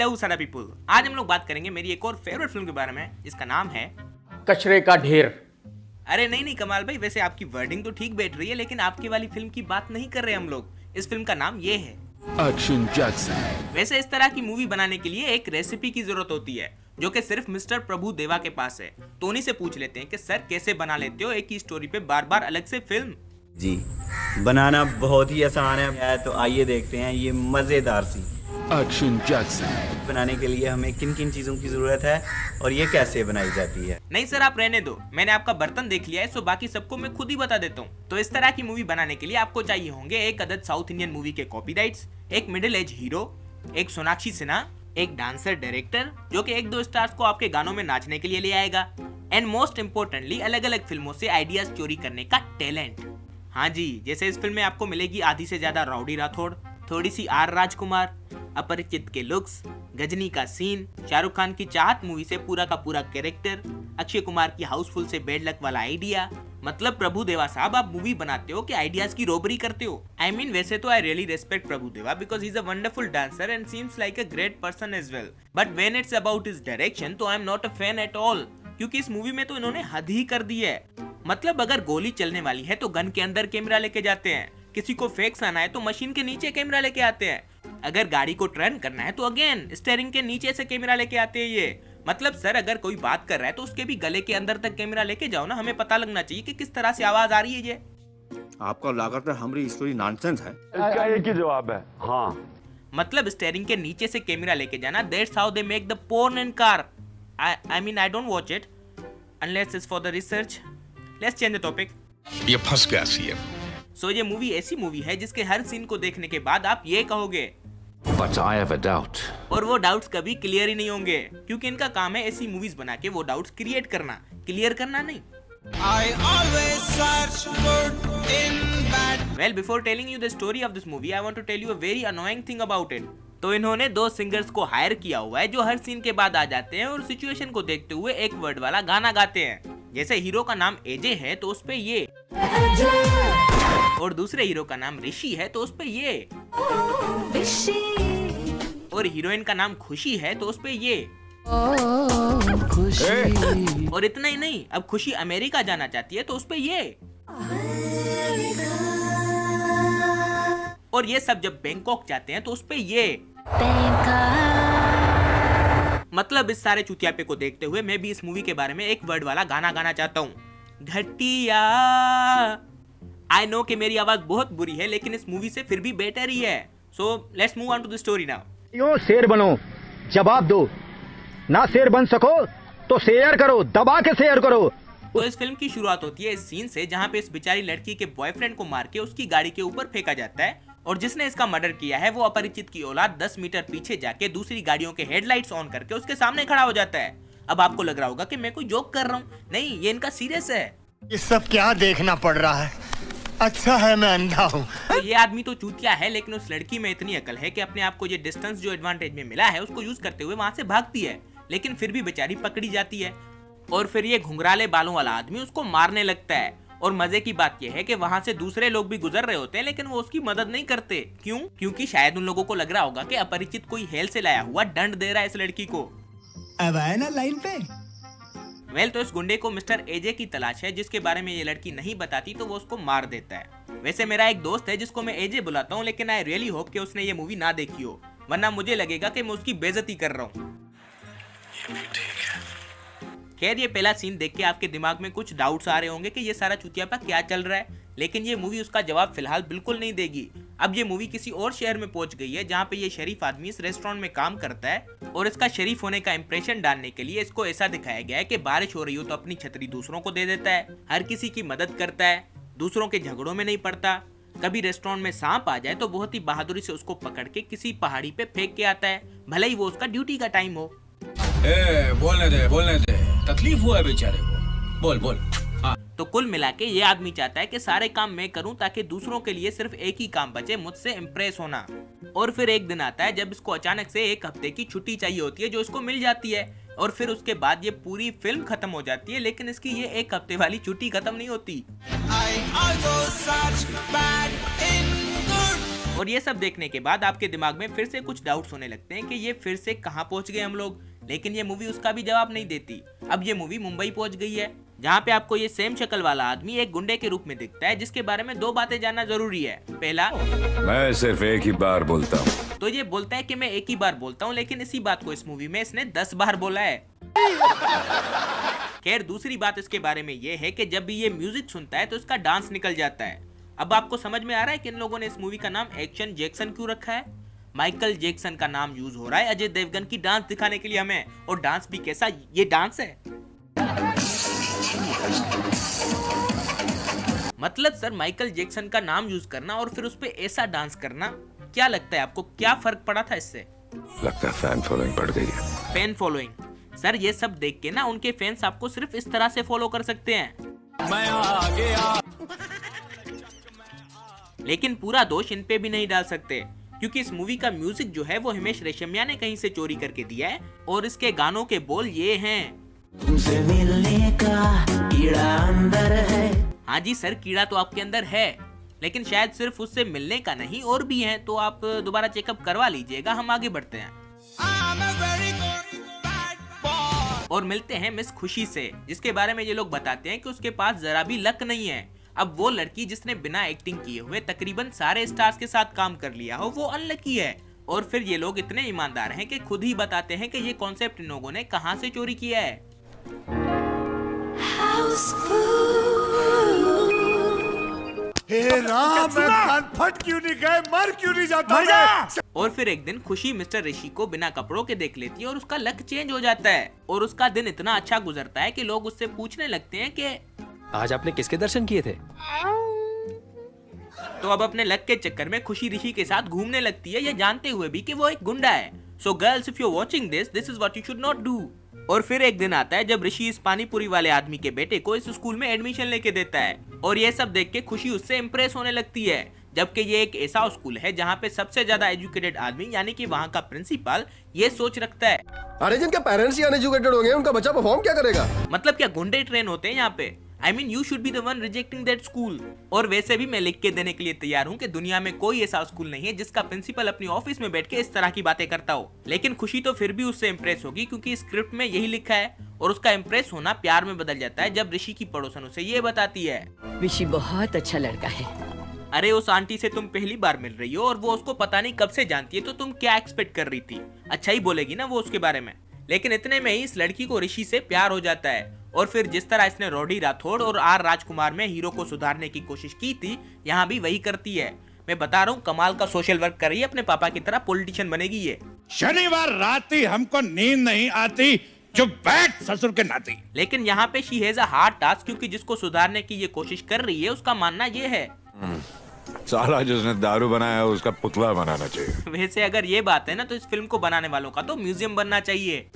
Hello सारा people, आज हम लोग बात करेंगे मेरी एक और फेवरेट फिल्म के बारे में जिसका नाम है कचरे का ढेर। अरे नहीं कमाल भाई, वैसे आपकी वर्डिंग तो ठीक बैठ रही है लेकिन आपकी वाली फिल्म की बात नहीं कर रहे हम लोग। इस फिल्म का नाम ये है एक्शन जैक्सन। वैसे इस तरह की मूवी बनाने के लिए एक रेसिपी की जरूरत होती है जो कि सिर्फ मिस्टर प्रभु देवा के पास है। तो उन्हीं से पूछ लेते हैं कि सर कैसे बना लेते हो एक ही स्टोरी पे बार बार अलग से फिल्म। जी बनाना बहुत ही आसान है, तो आइए देखते हैं ये मज़ेदार सी एक्शन जैक्सन बनाने के लिए हमें किन किन चीज़ों की ज़रूरत है और ये कैसे बनाई जाती है। नहीं सर आप रहने दो, मैंने आपका बर्तन देख लिया है, सो बाकी सबको मैं खुद ही बता देता हूँ। तो इस तरह की मूवी बनाने के लिए आपको चाहिए होंगे एक अदद साउथ इंडियन मूवी के कॉपीराइट्स, एक मिडिल एज हीरो, एक सोनाक्षी सिन्हा, एक डांसर डायरेक्टर जो कि एक दो स्टार्स को आपके गानों में नाचने के लिए ले आएगा, एंड मोस्ट इम्पोर्टेंटली अलग अलग फिल्मों से आइडियाज चोरी करने का टैलेंट। हाँ जी, जैसे इस फिल्म में आपको मिलेगी आधी से ज्यादा राउडी राठौड़, थोड़ी सी आर राजकुमार, अपरिचित के लुक्स, गजनी का सीन, शाहरुख खान की चाहत मूवी से पूरा का पूरा कैरेक्टर, अक्षय कुमार की हाउसफुल से बेड लक वाला आइडिया। मतलब प्रभु देवा साहब आप मूवी बनाते हो कि आइडियाज की रोबरी करते हो। आई मीन वैसे तो I really respect Prabhu Deva because he is a wonderful dancer and seems like a great person as well, but when it's about his direction तो I am not a fan at all, क्योंकि इस movie में तो इन्होंने हद ही कर दी है। मतलब अगर गोली चलने वाली है तो गन के अंदर कैमरा लेके जाते हैं, किसी को फेक्स आना है तो मशीन के नीचे कैमरा लेके आते हैं, अगर गाड़ी को टर्न करना है तो अगेन स्टीयरिंग के नीचे से कैमरा लेके आते हैं ये। मतलब सर अगर कोई बात कर रहा है तो उसके भी गले के अंदर तक कैमरा लेके जाओ ना, हमें पता लगना चाहिए कि किस तरह से आवाज आ रही है ये। आपका लागत है हमारी स्टोरी नॉनसेंस है। इसका एक ही जवाब है हाँ। मतलब स्टीयरिंग के नीचे से कैमरा लेके जाना, that's how they make the porn in car. I mean I don't watch it unless it's for the research. Let's change the topic. ये फंस गया सीएम। सो ये मूवी ऐसी मूवी है जिसके हर सीन को देखने के बाद आप ये कहोगे But I have a doubt. और वो डाउट्स कभी क्लियर ही नहीं होंगे, क्योंकि इनका काम है ऐसी मूवीज बना के वो डाउट्स क्रिएट करना, क्लियर करना नहीं। Well, before telling you the story of this movie, I want to tell you a very annoying thing about it. तो इन्होंने दो सिंगर्स को हायर किया हुआ है जो हर सीन के बाद आ जाते हैं और सिचुएशन को देखते हुए एक वर्ड वाला गाना गाते हैं। जैसे हीरो का नाम एजे है तो उस पे ये, और दूसरे हीरो का नाम ऋषि है तो उस पे ये, और हीरोइन का नाम खुशी है तो उस पे ये। और इतना ही नहीं, अब खुशी अमेरिका जाना चाहती है तो उस पे ये। और ये सब जब बैंकॉक जाते हैं तो उस पे ये। मतलब इस सारे चुतियापे को देखते हुए मैं भी इस मूवी के बारे में एक वर्ड वाला गाना गाना चाहता हूँ, घटिया। आई नो कि मेरी आवाज बहुत बुरी है लेकिन इस मूवी से फिर भी बेटर ही है। So let's move on to the story now. यो शेर बनो, जवाब दो, ना शेर बन सको तो शेयर करो, दबा के शेयर करो। तो इस फिल्म की शुरुआत होती है इस सीन से जहाँ पे इस बेचारी लड़की के बॉयफ्रेंड को मार के उसकी गाड़ी के ऊपर फेंका जाता है, और जिसने इसका मर्डर किया है वो अपरिचित की औलाद 10 मीटर पीछे जाके दूसरी गाड़ियों के हेडलाइट्स ऑन करके उसके सामने खड़ा हो जाता है। अब आपको लग रहा होगा कि मैं कोई जोक कर रहा हूँ, नहीं ये इनका सीरियस है। ये सब क्या देखना पड़ रहा है, अच्छा है मैं अंधा हूँ। तो ये आदमी तो चूतिया है लेकिन उस लड़की में इतनी अकल है कि अपने आप को ये डिस्टेंस जो एडवांटेज में मिला है उसको यूज करते हुए वहां से भागती है, लेकिन फिर भी बेचारी पकड़ी जाती है। और फिर ये घुंघराले बालों वाला आदमी उसको मारने लगता है, और मजे की बात यह है कि वहां से दूसरे लोग भी गुजर रहे होते हैं लेकिन वो उसकी मदद नहीं करते। क्यों? क्योंकि शायद उन लोगों को लग रहा होगा कि अपरिचित कोई हेल से लाया हुआ दंड दे रहा है इस लड़की को। अब आए ना लाइन पे। वेल, तो इस गुंडे को मिस्टर एजे की तलाश है जिसके बारे में ये लड़की नहीं बताती तो वो उसको मार देता है। वैसे मेरा एक दोस्त है जिसको मैं एजे बुलाता हूँ, लेकिन आई रियली होप कि उसने ये मूवी ना देखी हो, वरना मुझे लगेगा कि मैं उसकी बेइज्जती कर रहा हूँ। खैर ये पहला सीन देख के आपके दिमाग में कुछ डाउट्स आ रहे होंगे कि ये सारा चुतियापा क्या चल रहा है, लेकिन ये मूवी उसका जवाब फिलहाल बिल्कुल नहीं देगी। अब ये मूवी किसी और शहर में पहुंच गई है जहाँ पे ये शरीफ आदमी इस रेस्टोरेंट में काम करता है, और इसका शरीफ होने का इंप्रेशन डालने के लिए इसको ऐसा दिखाया गया है कि बारिश हो रही हो तो अपनी छतरी दूसरों को दे देता है, हर किसी की मदद करता है, दूसरों के झगड़ों में नहीं पड़ता, कभी रेस्टोरेंट में सांप आ जाए तो बहुत ही बहादुरी से उसको पकड़ के किसी पहाड़ी पे फेंक के आता है, भले ही वो उसका ड्यूटी का टाइम हो। बोलने दे, तकलीफ हुआ है बेचारे को, बोल। हाँ। तो कुल मिला के ये आदमी चाहता है कि सारे काम मैं करूं ताकि दूसरों के लिए सिर्फ एक ही काम बचे, मुझसे इम्प्रेस होना। और फिर एक दिन आता है जब इसको अचानक से एक हफ्ते की छुट्टी चाहिए होती है जो इसको मिल जाती है, और फिर उसके बाद ये पूरी फिल्म खत्म हो जाती है, लेकिन इसकी ये एक हफ्ते वाली छुट्टी खत्म नहीं होती। और ये सब देखने के बाद आपके दिमाग में फिर से कुछ डाउट्स होने लगते हैं कि ये फिर से कहाँ पहुंच गए हम लोग। लेकिन ये मूवी उसका भी जवाब नहीं देती। अब ये मूवी मुंबई पहुंच गई है, जहाँ पे आपको ये सेम शक्ल वाला आदमी एक गुंडे के रूप में दिखता है, जिसके बारे में 2 बातें जानना जरूरी है। पहला, मैं सिर्फ एक ही बार बोलता हूँ। तो ये बोलता है कि मैं एक ही बार बोलता हूँ, लेकिन इसी बात को इस मूवी में इसने 10 बार बोला है। खैर, दूसरी बात इसके बारे में ये है कि जब भी ये म्यूजिक सुनता है तो इसका डांस निकल जाता है। अब आपको समझ में आ रहा है कि इन लोगों ने इस मूवी का नाम एक्शन जैक्सन क्यों रखा है। माइकल जैक्सन का नाम यूज हो रहा है अजय देवगन की डांस दिखाने के लिए हमें, और डांस भी कैसा, ये डांस है। मतलब सर, माइकल जैक्सन का नाम यूज करना और फिर उस पे ऐसा डांस करना, क्या लगता है आपको क्या फर्क पड़ा था इससे? लगता है फैन फॉलोइंग बढ़ गई है। Fan following? सर, ये सब देख के ना उनके फैंस आपको सिर्फ इस तरह से फॉलो कर सकते हैं। मैं आ गया। लेकिन पूरा दोष इन पे भी नहीं डाल सकते, क्योंकि इस मूवी का म्यूजिक जो है वो हिमेश रेशमिया ने कहीं से चोरी करके दिया है, और इसके गानों के बोल ये हैं। तुमसे मिलने का कीड़ा अंदर है। हाँ जी सर, कीड़ा तो आपके अंदर है, लेकिन शायद सिर्फ उससे मिलने का नहीं और भी है, तो आप दोबारा चेकअप करवा लीजिएगा। हम आगे बढ़ते हैं और मिलते हैं मिस खुशी से, जिसके बारे में ये लोग बताते हैं कि उसके पास जरा भी लक नहीं है। अब वो लड़की जिसने बिना एक्टिंग किए हुए तकरीबन सारे स्टार्स के साथ काम कर लिया हो, वो अनलकी है। और फिर ये लोग इतने ईमानदार हैं कि खुद ही बताते हैं कि ये कॉन्सेप्ट इन लोगों ने कहां से चोरी किया है। हे राम, कान फट क्यों नहीं गए, मर क्यों नहीं जाता? और फिर एक दिन खुशी मिस्टर ऋषि को बिना कपड़ों के देख लेती है और उसका लक चेंज हो जाता है, और उसका दिन इतना अच्छा गुजरता है कि लोग उससे पूछने लगते हैं कि आज आपने किसके दर्शन किए थे? तो अब अपने लक के चक्कर में खुशी ऋषि के साथ घूमने लगती है, ये जानते हुए भी कि वो एक गुंडा है। So girls, if you are watching this is what you should not do. और फिर एक दिन आता है जब ऋषि इस पानीपुरी वाले आदमी के बेटे को इस स्कूल में एडमिशन लेके देता है, और ये सब देख के खुशी उससे इम्प्रेस होने लगती है, जबकि ये एक ऐसा स्कूल है जहाँ पे सबसे ज्यादा एजुकेटेड आदमी यानी कि वहाँ का प्रिंसिपल ये सोच रखता है, अरे जिनके पेरेंट्स ही अनएजुकेटेड होंगे उनका बच्चा परफॉर्म क्या करेगा? मतलब क्या गुंडे ट्रेन होते हैं यहाँ पे? I mean, you should be the one rejecting that school। और वैसे भी मैं लिख के देने के लिए तैयार हूँ कि दुनिया में कोई ऐसा स्कूल नहीं है जिसका प्रिंसिपल अपनी ऑफिस में बैठ के इस तरह की बातें करता हो। लेकिन खुशी तो फिर भी उससे इम्प्रेस होगी, क्योंकि स्क्रिप्ट में यही लिखा है, और उसका इम्प्रेस होना प्यार में बदल जाता है जब ऋषि की पड़ोसन उसे ये बताती है, ऋषि बहुत अच्छा लड़का है। अरे उस आंटी से तुम पहली बार मिल रही हो और वो उसको पता नहीं कब से जानती है, तो तुम क्या एक्सपेक्ट कर रही थी? अच्छा ही बोलेगी ना वो उसके बारे में। लेकिन इतने में ही इस लड़की को ऋषि से प्यार हो जाता है, और फिर जिस तरह इसने रॉडी राठौड़ और आर राजकुमार में हीरो को सुधारने की कोशिश की थी, यहाँ भी वही करती है। मैं बता रहा हूँ, कमाल का सोशल वर्क कर रही है, अपने पापा की तरह पॉलिटिशियन बनेगी ये। शनिवार रात ही हमको नींद नहीं आती, चुप बैठ ससुर के नाती। लेकिन यहाँ पे she has a hard task, क्योंकि जिसको सुधारने की ये कोशिश कर रही है उसका मानना ये है, साला जिसने दारू बनाया उसका पुतला बनाना चाहिए। वैसे अगर ये बात है ना, तो इस फिल्म को बनाने वालों का तो म्यूजियम बनना चाहिए।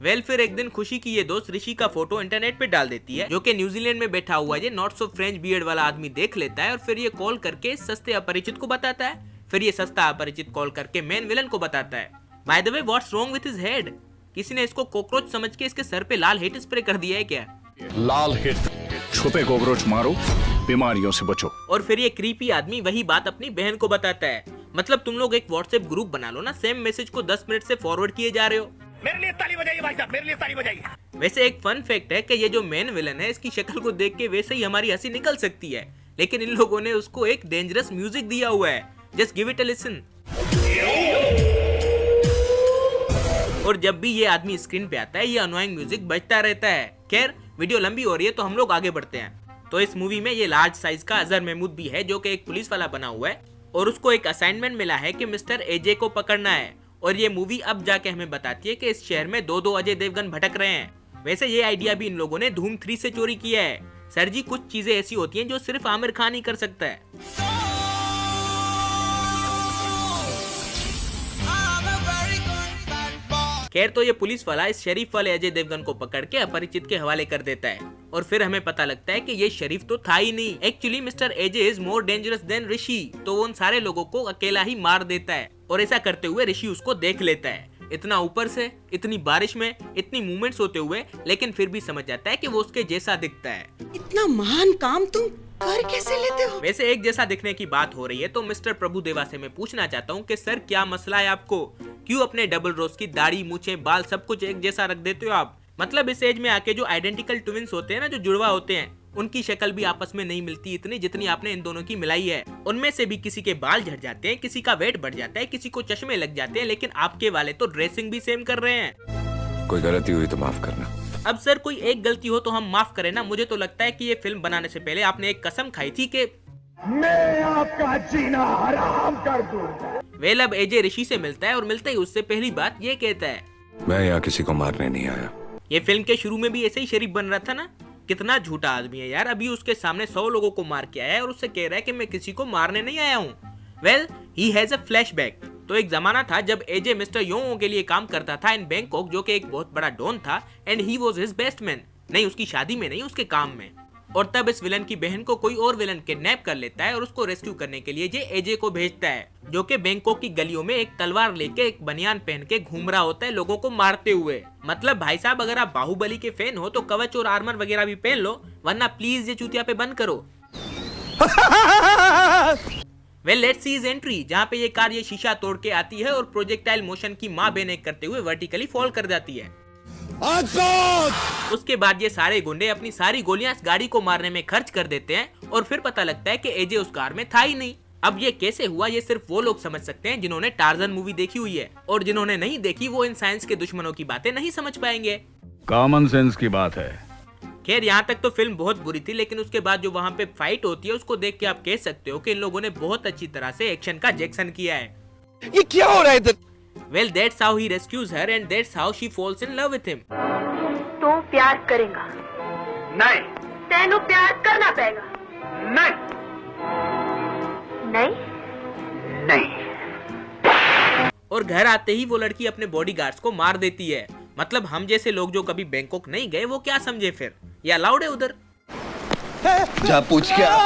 वेल, फिर एक दिन खुशी की ये दोस्त ऋषि का फोटो इंटरनेट पे डाल देती है, जो कि न्यूजीलैंड में बैठा हुआ ये नॉट सो फ्रेंच बियर्ड वाला आदमी देख लेता है, और फिर ये कॉल करके सस्ते अपरिचित को बताता है। फिर ये सस्ता अपरिचित कॉल करके मेन विलन को बताता है, by the way what's wrong with his head? किसी ने इसको कॉकरोच समझ के इसके सर पे लाल हिट स्प्रे कर दिया है क्या? लाल हिट, छुपे कॉकरोच मारो, बीमारियों से बचो। और फिर ये क्रीपी आदमी वही बात अपनी बहन को बताता है, मतलब तुम लोग एक व्हाट्सएप ग्रुप बना लो ना, सेम मैसेज को 10 मिनट से फॉरवर्ड किए जा रहे हो। मेरे लिए ताली बजाइए भाई साहब, मेरे लिए ताली बजाइए। वैसे एक फन फैक्ट है कि ये जो मेन विलन है, इसकी शक्ल को देख के वैसे ही हमारी हंसी निकल सकती है, लेकिन इन लोगों ने उसको एक डेंजरस म्यूजिक दिया हुआ है। Just give it a listen. और जब भी ये आदमी स्क्रीन पे आता है, ये अनोइंग म्यूजिक बजता रहता है। खैर, वीडियो लंबी हो रही है तो हम लोग आगे बढ़ते हैं। तो इस मूवी में ये लार्ज साइज का अजहर महमूद भी है, जो कि एक पुलिस वाला बना हुआ है, और उसको एक असाइनमेंट मिला है कि मिस्टर एजे को पकड़ना है। और ये मूवी अब जाके हमें बताती है कि इस शहर में दो अजय देवगन भटक रहे हैं। वैसे ये आइडिया भी इन लोगों ने धूम 3 से चोरी किया है। सर जी, कुछ चीजें ऐसी होती हैं जो सिर्फ आमिर खान ही कर सकता है। खैर, तो ये पुलिस वाला इस शरीफ वाले अजय देवगन को पकड़ के अपरिचित के हवाले कर देता है, और फिर हमें पता लगता है कि ये शरीफ तो था ही नहीं। Actually mister AJ is more dangerous than Rishi, तो वो उन सारे लोगों को अकेला ही मार देता है, और ऐसा करते हुए ऋषि उसको देख लेता है। इतना ऊपर से, इतनी बारिश में, इतनी मूवमेंट्स होते हुए, लेकिन फिर भी समझ जाता है कि वो उसके जैसा दिखता है। इतना महान काम तुम कर कैसे लेते हो? वैसे एक जैसा दिखने की बात हो रही है तो मिस्टर प्रभुदेवा से मैं पूछना चाहता हूँ कि सर क्या मसला है आपको? क्यों अपने डबल रोज की दाढ़ी, मूछे, बाल सब कुछ एक जैसा रख देते हो आप? मतलब इस एज में आके जो आइडेंटिकल ट्विंस होते हैं ना, जो जुड़वा होते हैं, उनकी शक्ल भी आपस में नहीं मिलती इतनी जितनी आपने इन दोनों की मिलाई है। उनमें से भी किसी के बाल झड़ जाते हैं, किसी का वेट बढ़ जाता है, किसी को चश्मे लग जाते हैं, लेकिन आपके वाले तो ड्रेसिंग भी सेम कर रहे हैं। कोई गलती हुई तो माफ करना। अब सर कोई एक गलती हो तो हम माफ करें ना। मुझे तो लगता है कि ये फिल्म बनाने से पहले आपने एक कसम खाई थी कि मैं आपका जीना हराम कर दूंगा। वेल अब एजे ऋषि से मिलता है और मिलते ही उससे पहली बात ये कहता है, मैं यहाँ किसी को मारने नहीं आया। ये फिल्म के शुरू में भी ऐसे ही शरीफ बन रहा था ना। कितना झूठा आदमी है यार, अभी उसके सामने 100 लोगों को मार के आया है और उससे कह रहा है कि मैं किसी को मारने नहीं आया हूँ। Well he has a flashback. तो एक जमाना था जब एजे मिस्टर योंग के लिए काम करता था इन बैंकॉक, जो कि एक बहुत बड़ा डॉन था, and he was his best man. नहीं उसकी शादी में नहीं, उसके काम में। और तब इस विलन की बहन को कोई और विलन किडनैप कर लेता है और उसको रेस्क्यू करने के लिए एजे को भेजता है, जो कि बैंकॉक की गलियों में एक तलवार लेके एक बनियान पहन के घूम रहा होता है लोगों को मारते हुए। मतलब भाई साहब अगर आप बाहुबली के फैन हो तो कवच और आर्मर वगैरह भी पहन लो, वरना प्लीज ये चूतिया पे बंद करो। Well let's see his entry, जहाँ पे ये कार ये शीशा तोड़ के आती है और प्रोजेक्टाइल मोशन की माँ बहन करते हुए वर्टिकली फॉल कर जाती है। उसके बाद ये सारे गुंडे अपनी सारी गोलियां इस गाड़ी को मारने में खर्च कर देते हैं और फिर पता लगता है कि एजे उस कार में था ही नहीं। अब ये कैसे हुआ ये सिर्फ वो लोग समझ सकते हैं जिन्होंने टार्जन मूवी देखी हुई है, और जिन्होंने नहीं देखी वो इन साइंस के दुश्मनों की बातें नहीं समझ पाएंगे। कॉमन सेंस की बात है। खैर यहाँ तक तो फिल्म बहुत बुरी थी, लेकिन उसके बाद जो वहाँ पे फाइट होती है उसको देख के आप कह सकते हो कि इन लोगों ने बहुत अच्छी तरह से एक्शन का जैक्सन किया है। ये क्या हो रहा है इधर? Well, that's how he rescues her and that's how she falls in love with him. तू प्यार करेगा? नहीं तेनू प्यार करना पड़ेगा। नहीं नहीं नहीं। और घर आते ही वो लड़की अपने बॉडीगार्ड्स को मार देती है। मतलब हम जैसे लोग जो कभी बैंकॉक नहीं गए वो क्या समझे फिर, ये अलाउड है उधर? जा पूछ क्या?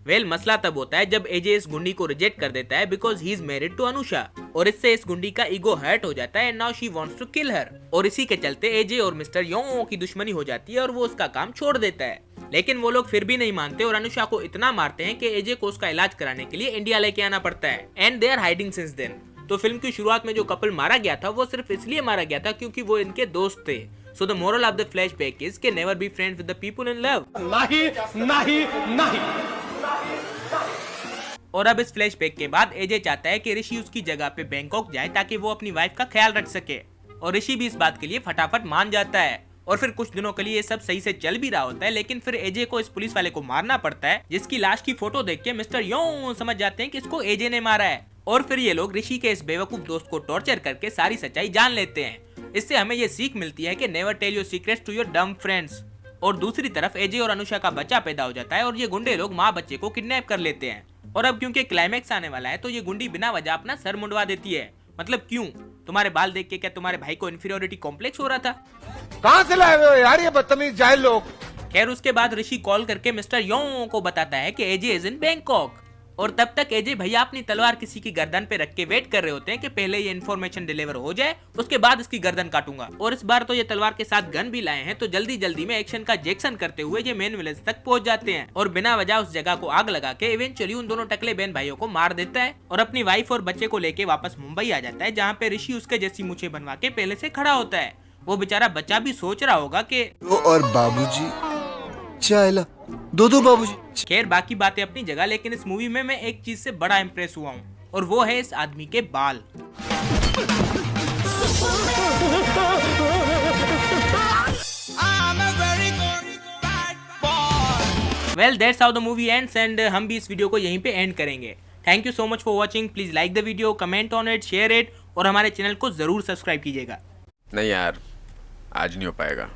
वेल मसला तब होता है जब एजे इस गुंडी को रिजेक्ट कर देता है because he is married to Anusha, और इससे इस गुंडी का ईगो हर्ट हो जाता है and now she wants to kill her. और इसी के चलते एजे और मिस्टर योंग की दुश्मनी हो जाती है और वो उसका काम छोड़ देता है। लेकिन वो लोग फिर भी नहीं मानते और अनुषा को इतना मारते हैं कि एजे को उसका इलाज कराने के लिए इंडिया लेके आना पड़ता है and they are hiding since then. तो फिल्म की शुरुआत में जो कपल मारा गया था वो सिर्फ इसलिए मारा गया था क्योंकि वो इनके दोस्त थे। So the moral of the flashback is कि never be friends with the people in love। नहीं नहीं नहीं। और अब इस फ्लैशबैक के बाद एजे चाहता है कि ऋषि उसकी जगह पे बैंकॉक जाए ताकि वो अपनी वाइफ का ख्याल रख सके, और ऋषि भी इस बात के लिए फटाफट मान जाता है। और फिर कुछ दिनों के लिए ये सब सही से चल भी रहा होता है, लेकिन फिर एजे को इस पुलिस वाले को मारना पड़ता है, जिसकी लाश की फोटो देख के मिस्टर योंग समझ जाते हैं कि इसको एजे ने मारा है। और फिर ये लोग ऋषि के इस बेवकूफ दोस्त को टॉर्चर करके सारी सच्चाई जान लेते हैं। इससे हमें ये सीख मिलती है कि never tell your secrets to your dumb friends. और दूसरी तरफ एजे और अनुषा का बच्चा पैदा हो जाता है और ये गुंडे लोग माँ बच्चे को किडनैप कर लेते हैं। और अब क्योंकि क्लाइमैक्स आने वाला है तो ये गुंडी बिना वजह अपना सर मुंडवा देती है। मतलब क्यों? तुम्हारे बाल देख के क्या तुम्हारे भाई को इन्फीरियोरिटी कॉम्प्लेक्स हो रहा था? कहाँ से लाए हुए हो यार ये बदतमीज जाहिल लोग? खैर उसके बाद ऋषि कॉल करके मिस्टर योंग को बताता है कि एजे इज इन बैंकॉक, और तब तक एजे भैया अपनी तलवार किसी की गर्दन पे रख के वेट कर रहे होते हैं कि पहले ये इन्फॉर्मेशन डिलीवर हो जाए, उसके बाद इसकी गर्दन काटूंगा। और इस बार तो ये तलवार के साथ गन भी लाए हैं, तो जल्दी जल्दी में एक्शन का जैक्सन करते हुए ये मेन विलेज तक पहुंच जाते हैं और बिना वजह उस जगह को आग लगा के इवेंचुअली उन दोनों टकले बहन भाइयों को मार देता है और अपनी वाइफ और बच्चे को लेके वापस मुंबई आ जाता है, जहाँ पे ऋषि उसके जैसी मूछें बनवा के पहले से खड़ा होता है। वो बेचारा बच्चा भी सोच रहा होगा कि और बाबूजी चायला दो बाबूजी। खैर बाकी बातें अपनी जगह, लेकिन इस मूवी में मैं एक चीज से बड़ा इम्प्रेस हुआ हूँ और वो है इस आदमी के बाल। Well, that's how the movie ends and हम भी इस वीडियो को यहीं पे एंड करेंगे। Thank you so much for watching. Please like the video, comment on it, share it और हमारे चैनल को जरूर सब्सक्राइब कीजिएगा। नहीं यार आज नहीं हो पाएगा।